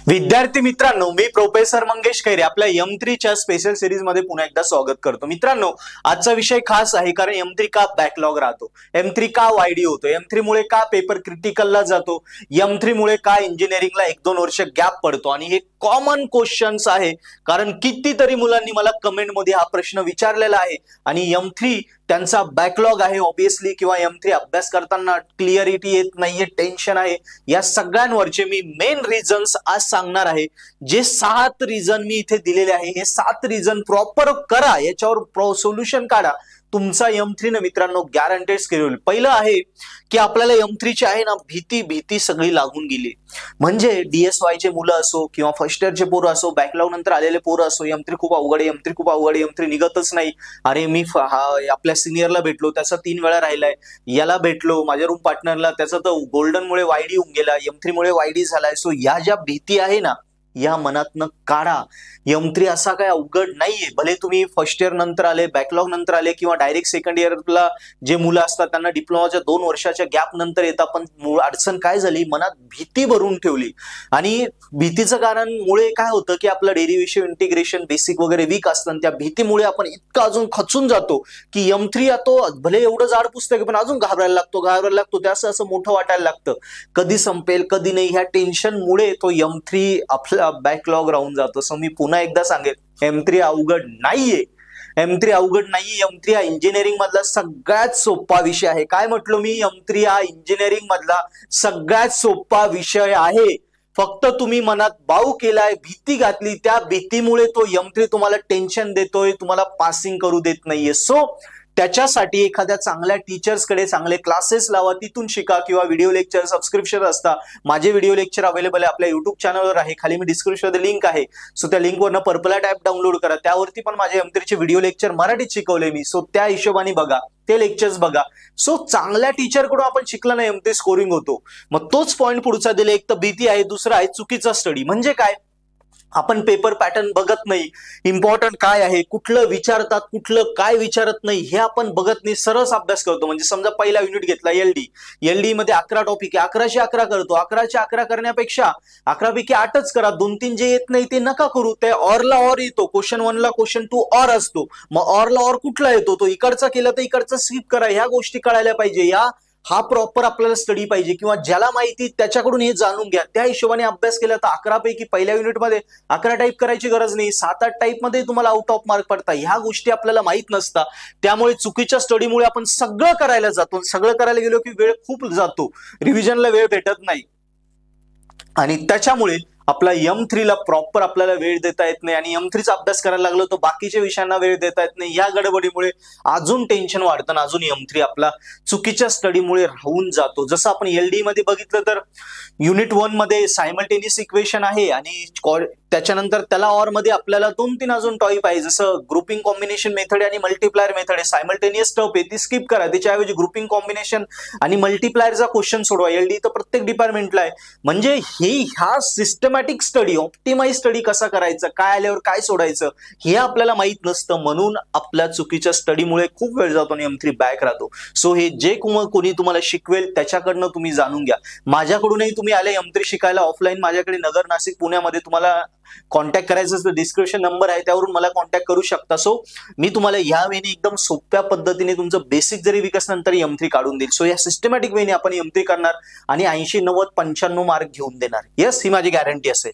विद्यार्थी मित्रांनो, मी प्रोफेसर मंगेश खैरे आपल्या M3 च्या स्पेशल सिरीज मध्ये पुन्हा एकदा स्वागत करतो। मित्रांनो, आजचा विषय खास आहे कारण M3 का बॅकलॉग राहतो, M3 का वायडी होतो, M3 मुळे का पेपर क्रिटिकलला जातो, M3 मुळे का इंजिनिअरिंगला 1-2 वर्ष गॅप पडतो आणि हे कॉमन क्वेश्चन्स आहे कारण कितीतरी मुलांनी मला कमेंट मध्ये हा प्रश्न विचारलेला आहे आणि M3 त्यांचा बॅकलॉग आहे ऑब्वियसली किंवा M3 अभ्यास करताना क्लिअरिटी येत नाहीये, टेन्शन आहे, या सगळ्यांवरचे मी मेन रिझन्स आज सांगणार आहे। जे 7 रिझन मी इथे दिलेले आहे हे 7 रिझन प्रॉपर करा, याच्यावर सोल्युशन काढा, तुमचा M3 न मित्रांनो गॅरंटेड स्केड्यूल। पहिलं आहे की आपल्याला M3 ची आहे ना भीती सगळी लागून गेली, म्हणजे DSY चे मुलं असो किंवा फर्स्ट इयरचे पोरं असो, बॅकलॉग नंतर आलेले पोरं असो, M3 खूप अवघड आहे, M3 खूप अवघड आहे, M3 निघतच नाही, अरे मी आपल्या सिनियरला भेटलो त्याचा 3 वेळा राहिलाय, याला भेटलो माझ्या रूम पार्टनरला त्याचा तर गोल्डन मुळे वायडी होऊन गेला, M3 मुळे वायडी झालाय। सो या ज्या भीती आहे ना या मनातनं काढा। M3 असा काय अवघड नाहीये, भले तुम्ही फर्स्ट इयर नंतर आले, बॅकलॉग नंतर आले किंवा डायरेक्ट सेकंड इयरला जे मुलं असतात त्यांना डिप्लोमाच्या 2 वर्षाच्या गॅप नंतर येतात, पण अडचण काय झाली, मनात भीती भरून ठेवली आणि भीतीचं कारण मुळे काय होतं की आपलं डेरिव्हेशन इंटिग्रेशन बेसिक वगैरे वीक असतं, त्या भीतीमुळे आपण इतकं अजून खचून जातो की M3 तो भले एवढं जाड पुस्तक पण अजून घाबरायला लागतो, त्याचं असं मोठं वाटायला लागतं, कधी संपेल कधी नाही, ह्या टेन्शन मुळे तो M3 आपला बॅकलॉग राहून जातो। सो मी पुन्हा एकदा सांगेल, M3 अवघड नाहीये, M3 अवघड नाहीये, M3 हा इंजिनिअरिंग मधला सगळ्यात सोपा विषय आहे। काय म्हटलो मी, M3 हा इंजिनिअरिंग मधला सगळ्यात सोपा विषय आहे, फक्त तुम्ही मनात बाऊ केलाय, भीती घातली, त्या भीतीमुळे तो M3 तुम्हाला टेन्शन देतोय, तुम्हाला पासिंग करू देत नाहीये। सो त्याच्यासाठी एखाद्या चांगल्या टीचर्सकडे चांगले क्लासेस लावा, तिथून शिका किंवा व्हिडिओ लेक्चर सबस्क्रिप्शन असता, माझे व्हिडिओ लेक्चर अवेलेबल आहे आपल्या युट्यूब चॅनलवर आहे, खाली मी डिस्क्रिप्शन मध्ये लिंक आहे, सो त्या लिंकवरनं पर्पल ॲप डाउनलोड करा, त्यावरती पण माझे M3 चे व्हिडिओ लेक्चर मराठीत शिकवले मी, सो त्या हिशोबाने बघा, ते लेक्चर्स बघा। सो चांगल्या टीचर कडून आपण शिकला ना M3 स्कोरिंग होतो। मग तोच पॉईंट पुढचा दिले, एक तर भीती आहे, दुसरा आहे चुकीचा स्टडी। म्हणजे काय, आपण पेपर पॅटर्न बघत नाही, इम्पॉर्टंट काय आहे, कुठलं विचारतात कुठलं काय विचारत नाही हे आपण बघत नाही, सरस अभ्यास करतो। म्हणजे समजा पहिला युनिट घेतला LD मध्ये 11 टॉपिक आहे, 11चे 11 करतो, 11चे 11 करण्यापेक्षा 11 पैकी 8च करा, 2-3 जे येत नाही ते नका करू, ते ऑरला ऑर येतो, क्वेश्चन 1 ला क्वेश्चन 2 ऑर असतो, मग ऑरला ऑर कुठला येतो, तो इकडचा केला तर इकडचा स्किप करा, ह्या गोष्टी कळायला पाहिजे, हा प्रॉपर आपल्याला स्टडी पाहिजे किंवा ज्याला माहिती त्याच्याकडून हे जाणून घ्या, त्या हिशोबाने अभ्यास केला तर 11 पैकी पहिल्या युनिटमध्ये 11 टाईप करायची गरज नाही, 7-8 टाईप मध्ये तुम्हाला आउट ऑफ मार्क पडता, ह्या गोष्टी आपल्याला माहित नसतात, त्यामुळे चुकीच्या स्टडीमुळे आपण सगळं करायला जातो, सगळं करायला गेलो की वेळ खूप जातो, रिव्हिजनला वेळ भेटत नाही आणि त्याच्यामुळे आपला M3 ला प्रॉपर आपल्याला वेळ देता येत नाही आणि M3 चा अभ्यास करायला लागलो तर बाकीच्या विषयांना वेळ देता येत नाही, या गडबडीमुळे अजून टेन्शन वाढतं आणि अजून M3 आपला चुकीच्या स्टडीमुळे राहून जातो। जसं आपण LD मध्ये बघितलं तर युनिट 1 मध्ये सायमल्टेनियस इक्वेशन आहे आणि त्याच्यानंतर त्याला ऑर मध्ये आपल्याला 2-3 अजून टॉपिक आहे, जसं ग्रुपिंग कॉम्बिनेशन मेथड आणि मल्टीप्लायर मेथड आहे, सायमल्टेनियस टॉप आहे ती स्किप करा, त्याच्याऐवजी ग्रुपिंग कॉम्बिनेशन आणि मल्टीप्लायरचा क्वेश्चन सोडवा। LD तर प्रत्येक डिपार्टमेंटला आहे, म्हणजे ह्या सिस्टमॅटिक स्टडी, ऑप्टिमाइज स्टडी कसा करायचं, काय आल्यावर काय सोडायचं हे आपल्याला माहित नसतं, म्हणून आपल्या चुकीच्या स्टडीमुळे खूप वेळ जातो आणि M3 बॅक राहतो। सो हे जे कोणी तुम्हाला शिकवेल त्याच्याकडनं तुम्ही जाणून घ्या, माझ्याकडूनही तुम्ही आले M3 शिकायला ऑफलाईन, माझ्याकडे नगर, नाशिक, पुण्यामध्ये तुम्हाला कॉन्टॅक्ट करायचं असतं, डिस्क्रिप्शन नंबर आहे त्यावरून मला कॉन्टॅक्ट करू शकता। सो मी तुम्हाला या वेने एकदम सोप्या पद्धतीने तुमचं बेसिक जरी विकस नंतर M3 काढून देईल। सो या सिस्टमॅटिक वेने आपण M3 करणार आणि 80, 90, 95 मार्क घेऊन देणार, येस, ही माझी गॅरंटी असेल।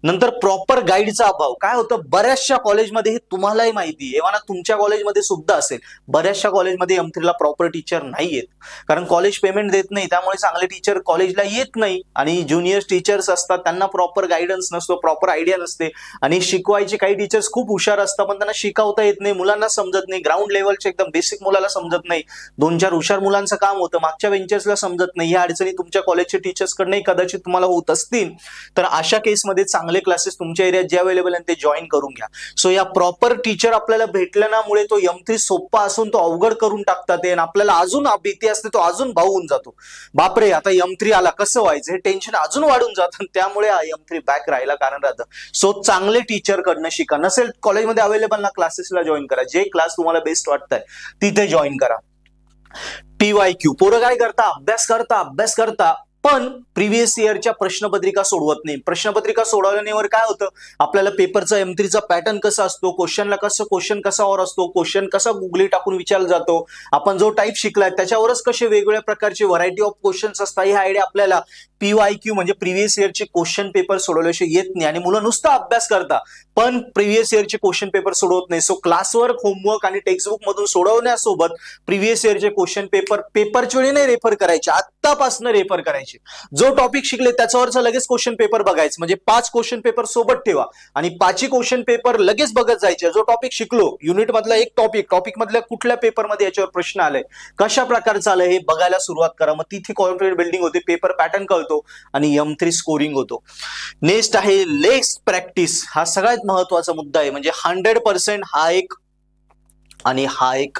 नंतर प्रॉपर गाईडचा अभाव, काय होतं बऱ्याचशा कॉलेजमध्ये, हे तुम्हालाही माहिती आहे, एव्हा तुमच्या कॉलेजमध्ये सुद्धा असेल, बऱ्याचशा कॉलेजमध्ये M3 ला प्रॉपर टीचर नाहीयेत, कारण कॉलेज पेमेंट देत नाही, त्यामुळे चांगले टीचर कॉलेजला येत नाही आणि ज्युनियर टीचर्स असतात त्यांना प्रॉपर गायडन्स नसतो, प्रॉपर आयडिया नसते आणि शिकवायचे काही टीचर्स खूप हुशार असतात पण त्यांना शिकवता येत नाही, मुलांना समजत नाही, ग्राउंड लेवलचे एकदम बेसिक मुलाला समजत नाही, 2-4 हुशार मुलांचं काम होतं, मागच्या बेंचर्सला समजत नाही, या अडचणी तुमच्या कॉलेजच्या टीचर्स कडे कदाचित तुम्हाला होत असतील, तर अशा केसमध्ये चांगले क्लासेस तुमच्या एरियात जे अवेलेबल आहेत ते जॉईन करून घ्या। सो या प्रॉपर टीचर आपल्याला भेटल्यामुळे तो M3 सोपा असून तो अवघड करून टाकतात आणि आपल्याला अजून भीती असते, तो अजून भावून जातो, बापरे आता M3 आला कसं व्हायचं, हे टेन्शन अजून वाढून जातं, त्यामुळे M3 बॅक राहायला कारण राहतं। सो चांगले टीचर कडनं शिका, नसेल कॉलेजमध्ये अवेलेबल ना क्लासेसला जॉईन करा, जे क्लास तुम्हाला बेस्ट वाटतंय तिथे जॉईन करा। PYQ, पोरं काय करता, अभ्यास करता पण प्रिव्हियस इयरच्या प्रश्नपत्रिका सोडवत नाही. प्रश्नपत्रिका सोडवल्यावर काय होतं, आपल्याला पेपरचा M3चा पॅटर्न कसा असतो, क्वेश्चन कसावर असतो, क्वेश्चन कसा गुगली टाकून विचारला जातो, आपण जो टाईप शिकलाय त्याच्यावरच कसे वेगवेगळ्या प्रकारचे व्हरायटी ऑफ क्वेश्चन्स असतात, ही आयडिया आपल्याला PYQ म्हणजे प्रिव्हियस इयरचे क्वेश्चन पेपर सोडवल्याशिवाय येत नाही. आणि मुलं नुसता अभ्यास करता पण प्रिव्हियस इयरचे क्वेश्चन पेपर सोडवत नाही. सो क्लासवर्क, होमवर्क आणि टेक्स्टबुक मधून सोडवण्यासोबत प्रिव्हियस इयरचे क्वेश्चन पेपरच्या वेळी नाही रेफर करायचे, आत्तापासून रेफर करायचे. जो टॉपिक शिकले त्याच्यावरचा लगेच क्वेश्चन पेपर बघायचं, म्हणजे 5 क्वेश्चन पेपर सोबत ठेवा आणि 5ही क्वेश्चन पेपर लगेच बघत जायचे. जो टॉपिक शिकलो युनिट मधला एक टॉपिक मधल्या कुठल्या पेपरमध्ये याच्यावर प्रश्न आलाय, कशा प्रकारचं आलंय हे बघायला सुरुवात करा. मग तिथे कॉन्फिडन्स बिल्डिंग होते, पेपर पॅटर्न कळतो आणि M3 स्कोरिंग होतो. नेक्स्ट आहे लेस प्रॅक्टिस. हा सगळ्यात महत्वाचा मुद्दा आहे. म्हणजे 100% हा एक आणि हा एक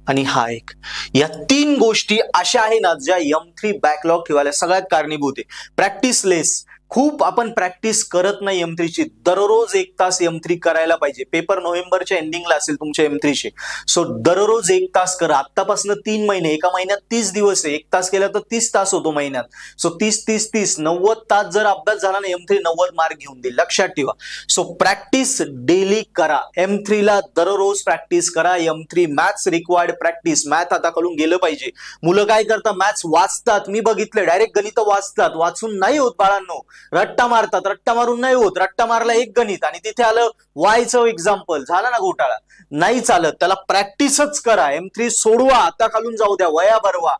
आणि हा एक, या 3 गोष्टी अशा आहे ना ज्या M3 बॅकलॉग ठेवायला सगळ्यात कारणीभूत आहे. प्रॅक्टिस लेस, खूप आपण प्रॅक्टिस करत नाही M3 ची. दररोज 1 तास M3 करायला पाहिजे. पेपर नोव्हेंबरच्या एंडिंगला असेल तुमच्या M3 चे. सो दररोज 1 तास करा. आतापासून 3 महिने, एका महिन्यात 30 दिवस आहे, 1 तास केला तर 30 तास होतो महिन्यात. सो 30 90 तास जर अभ्यास झाला ना M3 90 मार्क घेऊन देईल, लक्षात ठेवा. सो प्रॅक्टिस डेली करा. M3 ला दररोज प्रॅक्टिस करा. M3 maths required practice. Math हाताकडून गेलं पाहिजे. मुलं काय करतात, मॅथ्स वाचतात, मी बघितलं डायरेक्ट गणित वाचतात, वाचून नाही होत बाळांनो. रट्टा मारतात, रट्टा मारून नाही होत. रट्टा मारला एक गणित आणि तिथे आलं वायचं एक्झाम्पल, झाला ना घोटाळा. नाही चालत, त्याला प्रॅक्टिसच करा. M3 सोडवा, आता खालून जाऊ द्या, वया भरवा,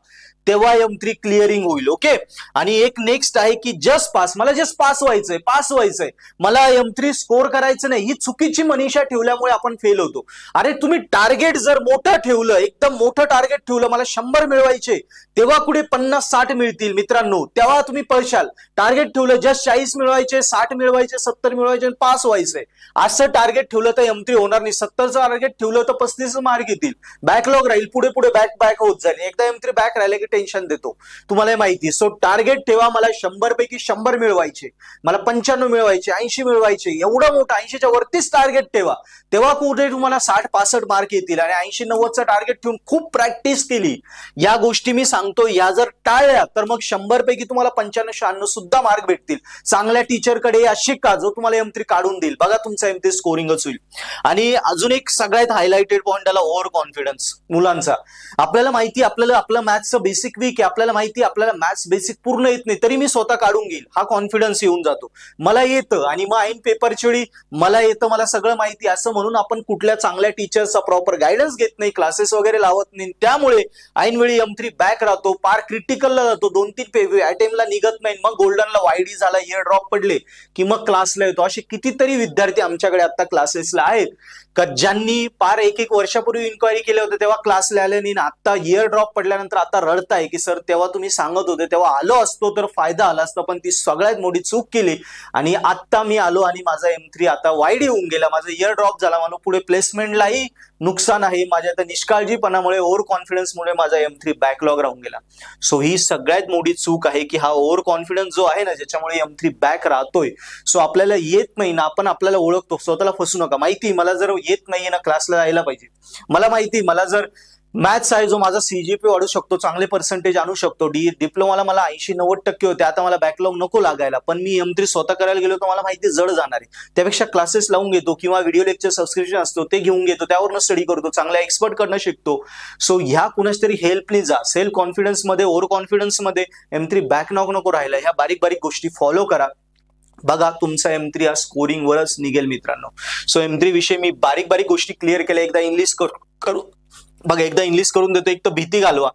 तेव्हा M3 क्लिअरिंग होईल. ओके. आणि एक नेक्स्ट आहे की जस्ट पास. मला जस्ट पास व्हायचंय, मला M3 स्कोर करायचं नाही, ही चुकीची मनीषा ठेवल्यामुळे आपण फेल होतो. अरे तुम्ही टार्गेट जर मोठं ठेवलं, एकदम मोठं टार्गेट ठेवलं, मला 100 मिळवायचे, तेव्हा कुठे 50-60 मिळतील मित्रांनो, तेव्हा तुम्ही पळशाल. टार्गेट ठेवलं जस्ट 40 मिळवायचे, 60 मिळवायचे, 70 मिळवायचे, पास व्हायचंय, असं टार्गेट ठेवलं तर M3 होणार नाही. 70चं टार्गेट ठेवलं तर 35 मार्क येतील, बॅकलॉग राहील, पुढे बॅक होत जाईल. एकदा M3 बॅक राहिले की टेन्शन देतो, तुम्हाला माहिती. सो टार्गेट ठेवा, मला 100 पैकी 100 मिळवायचे, मला 95 मिळवायचे, 80 मिळवायचे, एवढं मोठं 80च्या वरतीच टार्गेट ठेवा, तेव्हा कुठे तुम्हाला 60-65 मार्क येतील. आणि 80-90चं टार्गेट ठेवून खूप प्रॅक्टिस केली, या गोष्टी मी सांगतो, या जर टाळल्या तर मग 100 पैकी तुम्हाला 95-96 सुद्धा मार्क भेटतील. चांगल्या टीचरकडे या शिका, जो तुम्हाला M3 काढून देईल. बघा तुमचा M3 स्कोरिंगच होईल. आणि अजून एक सगळ्यात हायलाइटेड पॉइंट आला ओव्हर कॉन्फिडन्स मुलांचा. आपल्याला माहिती, आपलं मॅथ्सचं बेसिक वीक आहे, आपल्याला माहिती आपल्याला मॅथ्स बेसिक पूर्ण येत नाही, तरी मी स्वतः काढून घेईल, हा कॉन्फिडन्स येऊन जातो. मला येतं आणि मग ऐन पेपरच्या वेळी मला येतं, मला सगळं माहिती, असं म्हणून आपण कुठल्या चांगल्या टीचरचा प्रॉपर गायडन्स घेत नाही, क्लासेस वगैरे लावत नाही. त्यामुळे ऐनवेळी M3 बॅक राहतो, पार क्रिटिकलला जातो, 2-3 अटेम्प्टला निघत नाही, मग गोल्डनला YD झाला, इयर ड्रॉप पडले की मग क्लासला येतो. असे कितीतरी विद्यार्थी आमच्याकडे आता क्लासेसला आहेत का ज्यांनी पार 1-1 वर्षापूर्वी इन्क्वायरी केले होते तेव्हा क्लासला आले नाही, आता इयर ड्रॉप पडल्यानंतर आता रडताय की सर तेव्हा तुम्ही सांगत होते, तेव्हा आलो असतो तर फायदा आला असता, पण ती सगळ्यात मोठी चूक केली. आणि आता मी आलो आणि माझा M3 आता YD होऊन गेला, माझा इयर ड्रॉप झाला, मला पुढे प्लेसमेंटलाही नुकसान आहे. माझ्या आता निष्काळजीपणामुळे, ओव्हर कॉन्फिडन्समुळे माझा M3 बॅकलॉग राहून गेला. सो ही सगळ्यात मोठी चूक आहे की हा ओव्हर कॉन्फिडन्स जो आहे ना, ज्याच्यामुळे M3 बॅक राहतोय. सो आपल्याला येत नाही ना, आपण आपल्याला ओळखतो, स्वतःला फसू नका. माहिती मला जर येत नाहीये ना, क्लासला जायला पाहिजे. मला माहिती मला जर मॅथ्स आहे जो माझा CGPA वाढू शकतो, चांगले पर्सेंटेज आणू शकतो, डिप्लोमाला मला 80-90% होते, आता मला बॅकलॉग नको लागायला, पण मी M3 स्वतः करायला गेलो तर मला माहिती जड जाणार आहे. त्यापेक्षा क्लासेस लावून घेतो किंवा व्हिडिओ लेक्चर सबस्क्रिप्शन असतो ते घेऊन घेतो, त्यावरनं स्टडी करतो, चांगल्या एक्सपर्ट कडनं शिकतो. सो ह्या कुणाच तरी हेल्पनी जा. सेल्फ कॉन्फिडन्स मध्ये, ओव्हर कॉन्फिडन्स मध्ये M3 बॅकलॉग नको राहिला. ह्या बारीक गोष्टी फॉलो करा. बघा तुमचा M3 हा स्कोरिंग वरच निघेल मित्रांनो. सो M3 विषयी मी बारीक गोष्टी क्लिअर केल्या. एकदा इंग्लिश करू बघा, एकदा इंग्लिश करून देतो. एक तर भीती घालवा,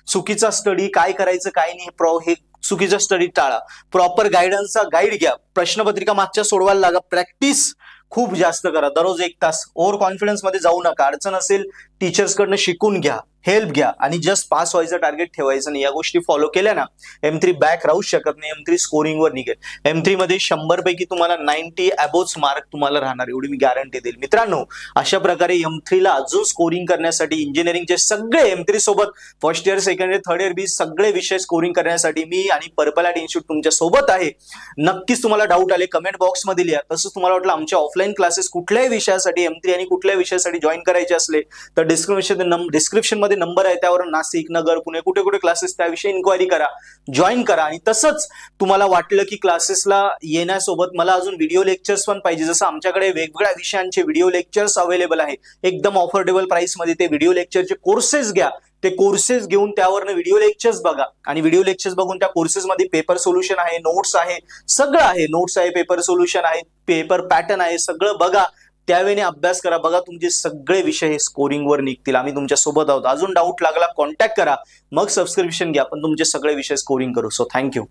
चुकीचा स्टडी, काय करायचं काय नाही, हे चुकीचा स्टडी टाळा. प्रॉपर गायडन्सचा गाईड घ्या, प्रश्नपत्रिका मागच्या सोडवायला लागा, प्रॅक्टिस खूप जास्त करा, दररोज 1 तास. ओव्हर कॉन्फिडन्स मध्ये जाऊ नका, अडचण असेल टीचर्स कडनं शिकून घ्या, हेल्प घ्या आणि जस्ट पास व्हायचं टार्गेट ठेवायचं नाही. या गोष्टी फॉलो केल्या ना, M3 बॅक राहूच शकत नाही, M3 स्कोरिंग वर निघेल. M3 मध्ये 100 पैकी तुम्हाला 90 अबोव्ह मार्क तुम्हाला राहणार, एवढी मी गॅरंटी देईल मित्रांनो. अशा प्रकारे M3 ला अजून स्कोरिंग करण्यासाठी इंजिनिअरिंगचे सगळे M3 सोबत first year, second year, third year बी सगळे विषय स्कोरिंग करण्यासाठी मी आणि पर्पल आर्ट इन्स्टिट्यूट तुमच्या सोबत आहे. नक्कीच तुम्हाला डाऊट आले कमेंट बॉक्स मध्ये लिहा. तसंच तुम्हाला वाटलं आमच्या ऑफलाईन क्लासेस कुठल्याही विषयासाठी M3 आणि कुठल्याही विषयासाठी जॉईन करायचे असले तर डिस्क्रिप्शन मध्ये नंबर आहे, त्यावर नाशिक, नगर, पुणे कुठे कुठे क्लासेस त्याविषयी इन्क्वायरी करा, जॉईन करा. आणि तसंच तुम्हाला वाटलं की क्लासेसला येण्यासोबत मला अजून व्हिडिओ लेक्चर्स पण पाहिजे, जसं आमच्याकडे वेगवेगळ्या विषयांचे व्हिडिओ लेक्चर्स अवेलेबल आहे एकदम ऑफोर्डेबल प्राइस मध्ये. ते व्हिडिओ लेक्चरचे कोर्सेस घ्या, ते कोर्सेस घेऊन त्यावरनं व्हिडिओ लेक्चर्स बघा आणि व्हिडिओ लेक्चर्स बघून त्या कोर्सेसमध्ये पेपर सोल्युशन आहे, नोट्स आहे, सगळं आहे. नोट्स आहे, पेपर सोल्युशन आहे, पेपर पॅटर्न आहे, सगळं बघा. त्यावेळी अभ्यास करा, बघा तुमचे सगळे विषय हे स्कोरिंगवर निघतील. आम्ही तुमच्या सोबत आहोत. अजून डाऊट लागला कॉन्टॅक्ट करा, मग सबस्क्रिप्शन घ्या, पण तुमचे सगळे विषय स्कोरिंग करू. So thank you.